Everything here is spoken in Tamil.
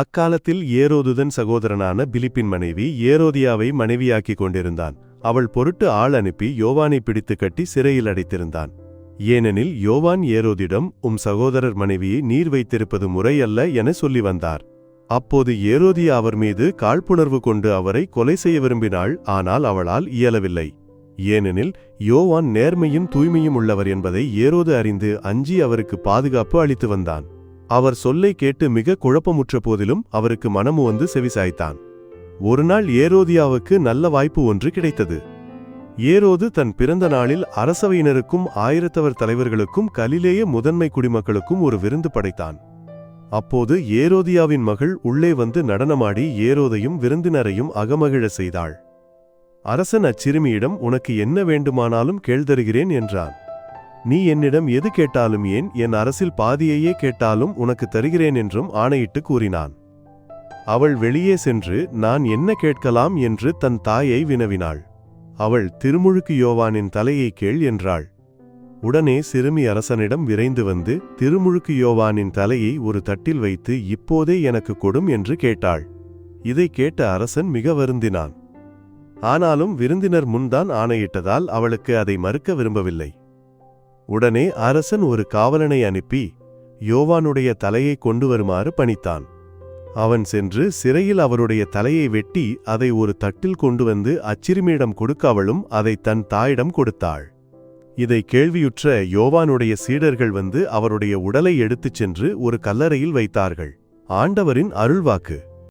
அக்காலத்தில் ஏரோதுதன் சகோதரனான பிலிப்பின் மனைவி ஏரோதியாவை மனைவியாக்கிக் கொண்டிருந்தான். அவள் பொருட்டு ஆள் அனுப்பி யோவானை பிடித்து கட்டி சிறையில் அடைத்திருந்தான். ஏனெனில் யோவான் ஏரோதிடம், உம் சகோதரர் மனைவியை நீர் வைத்திருப்பது முறையல்ல என சொல்லி வந்தார். அப்போது ஏரோதியா அவர் மீது காழ்ப்புணர்வு கொண்டு அவரை கொலை செய்ய விரும்பினாள். ஆனால் அவளால் இயலவில்லை. ஏனெனில் யோவான் நேர்மையும் தூய்மையும் உள்ளவர் என்பதை ஏரோது அறிந்து அஞ்சி அவருக்கு பாதுகாப்பு அளித்து வந்தான். அவர் சொல்லை கேட்டு மிக குழப்பமுற்ற போதிலும் அவருக்கு மனமு வந்து செவிசாய்த்தான். ஒருநாள் ஏரோதியாவுக்கு நல்ல வாய்ப்பு ஒன்று கிடைத்தது. ஏரோது தன் பிறந்த நாளில் அரசவையினருக்கும் ஆயிரத்தவர் தலைவர்களுக்கும் கலிலேய முதன்மை குடிமக்களுக்கும் ஒரு விருந்து படைத்தான். அப்போது ஏரோதியாவின் மகள் உள்ளே வந்து நடனமாடி ஏரோதையும் விருந்தினரையும் அகமகிழ செய்தாள். அரசன் அச்சிறுமியிடம், உனக்கு என்ன வேண்டுமானாலும் கேள்தருகிறேன் என்றான். நீ என்னிடம் எது கேட்டாலும், ஏன் என் அரசில் பாதியையே கேட்டாலும் உனக்கு தருகிறேன் என்றும் ஆணையிட்டு கூறினான். அவள் வெளியே சென்று நான் என்ன கேட்கலாம் என்று தன் தாயை வினவினாள். அவள், திருமுழுக்கு யோவானின் தலையை கேள் என்றாள். உடனே சிறுமி அரசனிடம் விரைந்து வந்து திருமுழுக்கு யோவானின் தலையை ஒரு தட்டில் வைத்து இப்போதே எனக்கு கொடும் என்று கேட்டாள். இதை கேட்ட அரசன் மிக வருந்தினான். ஆனாலும் விருந்தினர் முன்தான் ஆணையிட்டதால் அவளுக்கு அதை மறுக்க விரும்பவில்லை. உடனே அரசன் ஒரு காவலனை அனுப்பி யோவானுடைய தலையை கொண்டு வருமாறு பணித்தான். அவன் சென்று சிறையில் அவருடைய தலையை வெட்டி அதை ஒரு தட்டில் கொண்டு வந்து அச்சிறுமியிடம் கொடுக்க அவளும் அதை தன் தாயிடம் கொடுத்தாள். இதை கேள்வியுற்ற யோவானுடைய சீடர்கள் வந்து அவருடைய உடலை எடுத்துச் சென்று ஒரு கல்லறையில் வைத்தார்கள். ஆண்டவரின் அருள்வாக்கு.